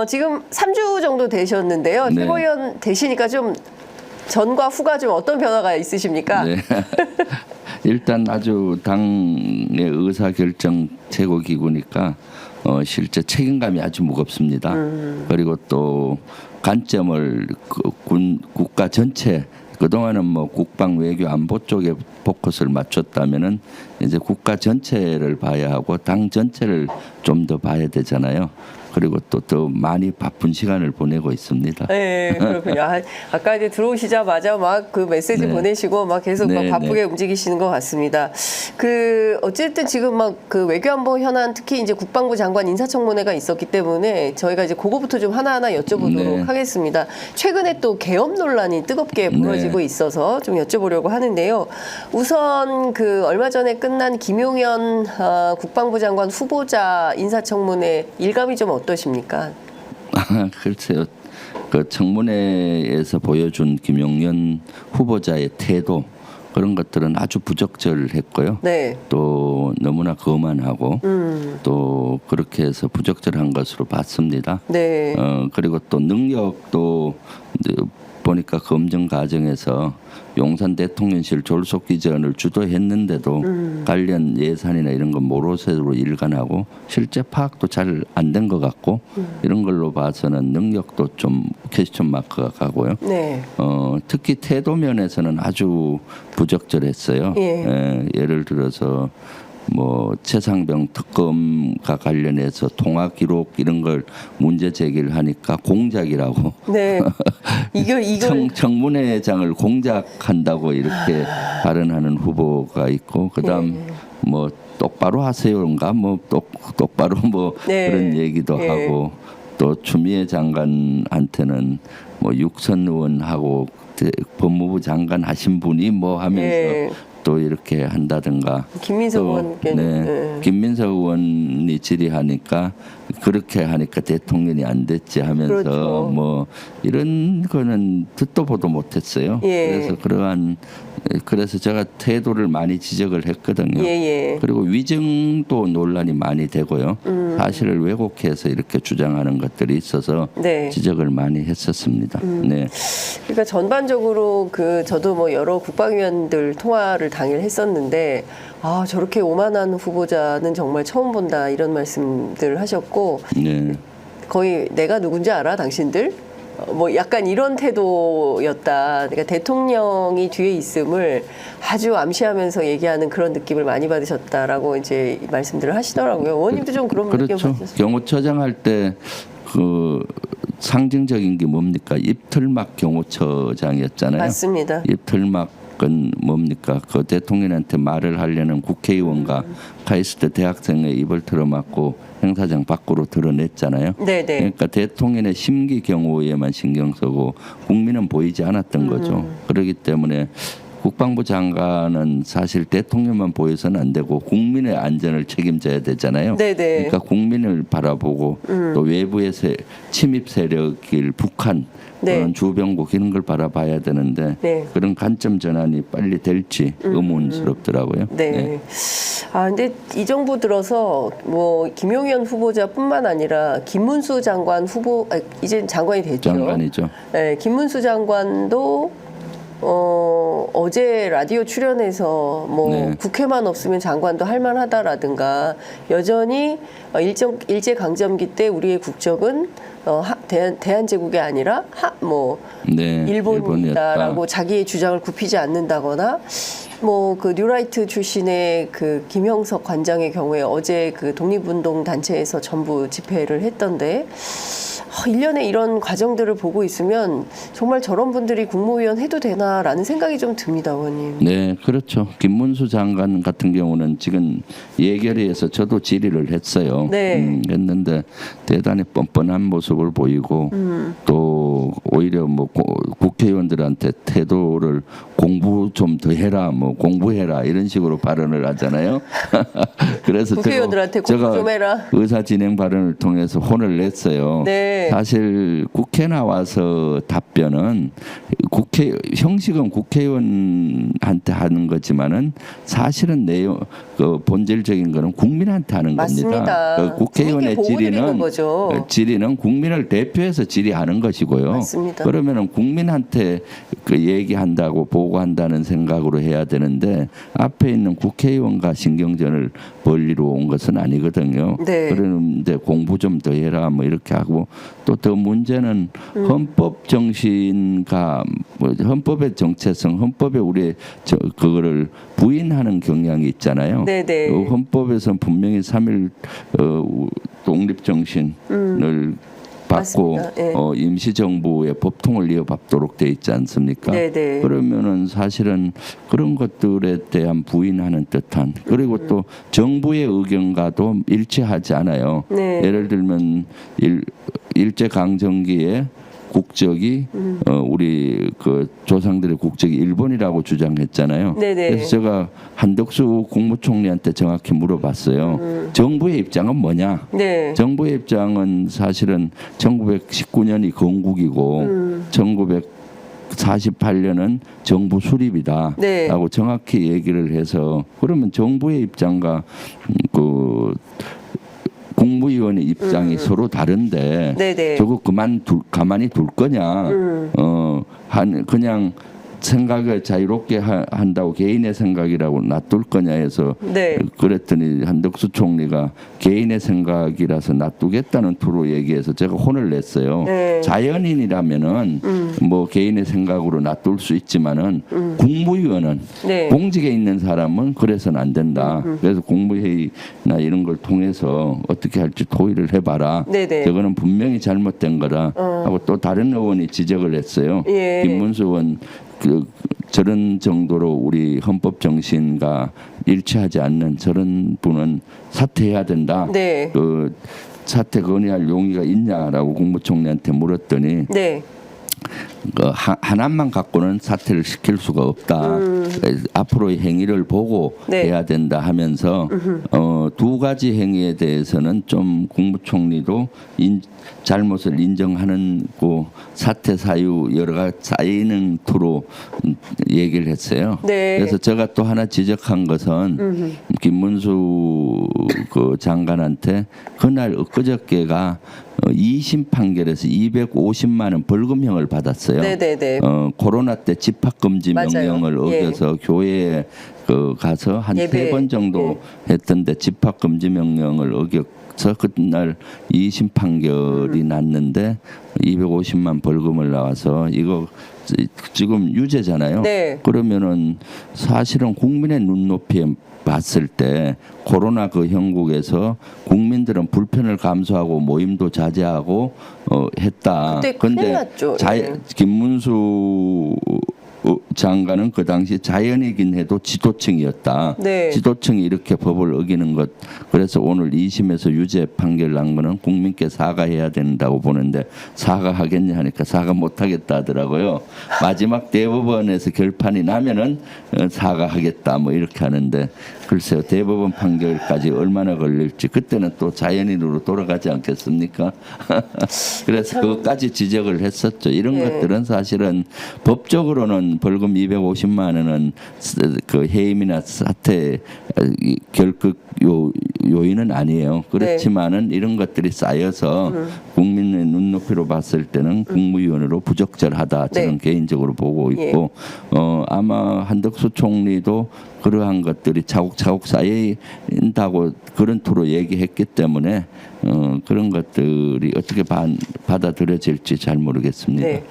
지금 3주 정도 되셨는데요. 네. 최고위원 되시니까 좀 전과 후가 좀 어떤 변화가 있으십니까? 네. 일단 아주 당의 의사결정 최고기구니까 실제 책임감이 아주 무겁습니다. 그리고 또 관점을 국가 전체 그동안은 뭐 국방 외교 안보 쪽에 포커스를 맞췄다면은 이제 국가 전체를 봐야 하고 당 전체를 좀 더 봐야 되잖아요. 그리고 또 더 많이 바쁜 시간을 보내고 있습니다. 네, 그렇군요. 아까 이제 들어오시자마자 막 그 메시지 네. 보내시고 막 계속 막 네, 바쁘게 네. 움직이시는 것 같습니다. 어쨌든 지금 막 그 외교안보 현안 특히 이제 국방부 장관 인사청문회가 있었기 때문에 저희가 이제 그거부터 좀 하나하나 여쭤보도록 네. 하겠습니다. 최근에 또 계엄 논란이 뜨겁게 벌어지고 네. 있어서 좀 여쭤보려고 하는데요. 우선 그 얼마 전에 끝난 김용현 국방부 장관 후보자 인사청문회 일감이 좀 어떠십니까? 글쎄요. 그 청문회에서 보여준 김용현 후보자의 태도 그런 것들은 아주 부적절했고요. 네. 또 너무나 거만하고 또 그렇게 해서 부적절한 것으로 봤습니다. 네. 그리고 또 능력도 이제 보니까 검증 과정에서 용산 대통령실 졸속 기전을 주도했는데도 관련 예산이나 이런 건 모로세로 일관하고 실제 파악도 잘 안 된 것 같고 이런 걸로 봐서는 능력도 좀 퀘스천 마크가 가고요. 네. 특히 태도 면에서는 아주 부적절했어요. 예. 예를 들어서 뭐 최상병 특검과 관련해서 통화 기록 이런 걸 문제 제기를 하니까 공작이라고 네. 이걸 청문회장을 공작한다고 이렇게 발언하는 후보가 있고 그다음 뭐 똑바로 하세요인가 뭐 똑바로 뭐 네. 그런 얘기도 예. 하고 또 추미애 장관한테는 뭐 육선 의원하고 법무부 장관 하신 분이 뭐 하면서 예. 또 이렇게 한다든가 김민석 또, 의원께는 네, 김민석 의원이 질의하니까 그렇게 하니까 대통령이 안 됐지 하면서 그렇죠. 뭐 이런 거는 듣도 보도 못했어요. 예. 그래서 제가 태도를 많이 지적을 했거든요. 예. 그리고 위증도 논란이 많이 되고요. 사실을 왜곡해서 이렇게 주장하는 것들이 있어서 네. 지적을 많이 했었습니다. 네. 그러니까 전반적으로 저도 뭐 여러 국방위원들 통화를 당일 했었는데 저렇게 오만한 후보자는 정말 처음 본다 이런 말씀들 하셨고 네. 거의 내가 누군지 알아 당신들? 뭐 약간 이런 태도였다. 그러니까 대통령이 뒤에 있음을 아주 암시하면서 얘기하는 그런 느낌을 많이 받으셨다라고 이제 말씀들을 하시더라고요. 의원님도 좀 그런 느낌 그렇죠. 받으셨어요? 경호처장 할 때 그 상징적인 게 뭡니까? 입틀막 경호처장이었잖아요. 맞습니다. 입틀막은 뭡니까? 그 대통령한테 말을 하려는 국회의원과 카이스트 대학생의 입을 틀어막고 행사장 밖으로 드러냈잖아요. 네네. 그러니까 대통령의 심기 경호에만 신경 쓰고 국민은 보이지 않았던 거죠. 그렇기 때문에 국방부 장관은 사실 대통령만 보여서는 안 되고 국민의 안전을 책임져야 되잖아요. 네네. 그러니까 국민을 바라보고 또 외부의 침입 세력일 북한 네. 그런 주변국 이런 걸 바라봐야 되는데 네. 그런 관점 전환이 빨리 될지 의문스럽더라고요. 네. 근데 이 정부 들어서 뭐 김용현 후보자뿐만 아니라 김문수 장관 이제 장관이 됐죠. 장관이죠. 네, 김문수 장관도 어제 라디오 출연해서 뭐 네. 국회만 없으면 장관도 할만하다라든가 여전히 일제 강점기 때 우리의 국적은 대한제국이 아니라 네, 일본이다라고 자기의 주장을 굽히지 않는다거나 뭐 그 뉴라이트 출신의 그 김형석 관장의 경우에 어제 그 독립운동 단체에서 전부 집회를 했던데 1년에 이런 과정들을 보고 있으면 정말 저런 분들이 국무위원 해도 되나라는 생각이 좀 듭니다, 의원님. 네, 그렇죠. 김문수 장관 같은 경우는 지금 예결위에서 저도 질의를 했어요. 네. 했는데 대단히 뻔뻔한 모습을 보이고 또 오히려 뭐 국회의원들한테 태도를 공부 좀 더 해라, 뭐 공부해라 이런 식으로 발언을 하잖아요. 그래서 국회의원들한테 공부 좀 해라. 의사 진행 발언을 통해서 혼을 냈어요. 네. 사실 국회 나와서 답변은 형식은 국회의원한테 하는 거지만은 사실은 내용 그 본질적인 거는 국민한테 하는 맞습니다. 겁니다. 그 국회의원의 국민께 보호드리는 거죠. 질의는 국민을 대표해서 질의하는 것이고요. 맞습니다. 그러면은 국민한테 그 얘기한다고 보고한다는 생각으로 해야 되는데 앞에 있는 국회의원과 신경전을 벌리러 온 것은 아니거든요. 네. 그런데 공부 좀 더 해라 뭐 이렇게 하고 또 더 문제는 헌법 정신과 뭐 헌법의 정체성, 헌법에 우리 그거를 부인하는 경향이 있잖아요. 네네. 헌법에서는 분명히 3.1 독립 정신을 받고 맞습니다. 예. 임시정부의 법통을 이어받도록 돼 있지 않습니까? 네네. 그러면은 사실은 그런 것들에 대한 부인하는 듯한 그리고 또 정부의 의견과도 일치하지 않아요. 네. 예를 들면 일제 강점기에 국적이 우리 그 조상들의 국적이 일본이라고 주장했잖아요. 네네. 그래서 제가 한덕수 국무총리한테 정확히 물어봤어요. 정부의 입장은 뭐냐? 네. 정부의 입장은 사실은 1919년이 건국이고 1948년은 정부 수립이다. 네. 라고 정확히 얘기를 해서 그러면 정부의 입장과 그 국무위원의 입장이 서로 다른데 네네. 저거 가만히 둘 거냐? 그냥 생각을 자유롭게 한다고 개인의 생각이라고 놔둘 거냐 해서 네. 그랬더니 한덕수 총리가 개인의 생각이라서 놔두겠다는 투로 얘기해서 제가 혼을 냈어요. 네. 자연인이라면은 뭐 개인의 생각으로 놔둘 수 있지만은 국무위원은 네. 공직에 있는 사람은 그래서는 안 된다. 그래서 국무회의나 이런 걸 통해서 어떻게 할지 토의를 해봐라. 네네. 저거는 분명히 잘못된 거다 하고 또 다른 의원이 지적을 했어요. 예. 김문수 의원 저런 정도로 우리 헌법 정신과 일치하지 않는 저런 분은 사퇴해야 된다. 네. 그 사퇴 건의할 용의가 있냐라고 국무총리한테 물었더니 네. 그 하나만 갖고는 사퇴를 시킬 수가 없다. 앞으로의 행위를 보고 네. 해야 된다 하면서 두 가지 행위에 대해서는 좀 국무총리도 잘못을 인정하는 고 사퇴 사유 여러 가지 쌓이는 투로 얘기를 했어요. 네. 그래서 제가 또 하나 지적한 것은 김문수 그 장관한테 그날 엊그저께가 2심 판결에서 250만 원 벌금형을 받았어요. 네네네. 코로나 때 집합 금지 맞아요. 명령을 어겨서 교회에 가서 한 예배. 3번 정도 했던데 집합 금지 명령을 어겨서 그날 2심 판결이 났는데 250만 벌금을 나와서 이거 지금 유죄잖아요. 네. 그러면은 사실은 국민의 눈높이에 봤을 때 코로나 그 형국에서 국민들은 불편을 감수하고 모임도 자제하고 했다. 그때 큰일 났죠. 예. 김문수 장관은 그 당시 자연이긴 해도 지도층이었다. 네. 지도층이 이렇게 법을 어기는 것. 그래서 오늘 2심에서 유죄 판결 난 거는 국민께 사과해야 된다고 보는데 사과하겠냐 하니까 사과 못하겠다 하더라고요. 마지막 대법원에서 결판이 나면은 사과하겠다 뭐 이렇게 하는데 글쎄요. 대법원 판결까지 얼마나 걸릴지 그때는 또 자연인으로 돌아가지 않겠습니까? 그래서 그것까지 지적을 했었죠. 이런 예. 것들은 사실은 법적으로는 벌금 250만 원은 그 해임이나 사퇴 결극 요인은 아니에요. 그렇지만은 이런 것들이 쌓여서 국민의 눈높이로 봤을 때는 국무위원으로 부적절하다. 저는 네. 개인적으로 보고 있고 아마 한덕수 총리도 그러한 것들이 차곡차곡 쌓인다고 그런 투로 얘기했기 때문에 그런 것들이 어떻게 받아들여질지 잘 모르겠습니다. 네.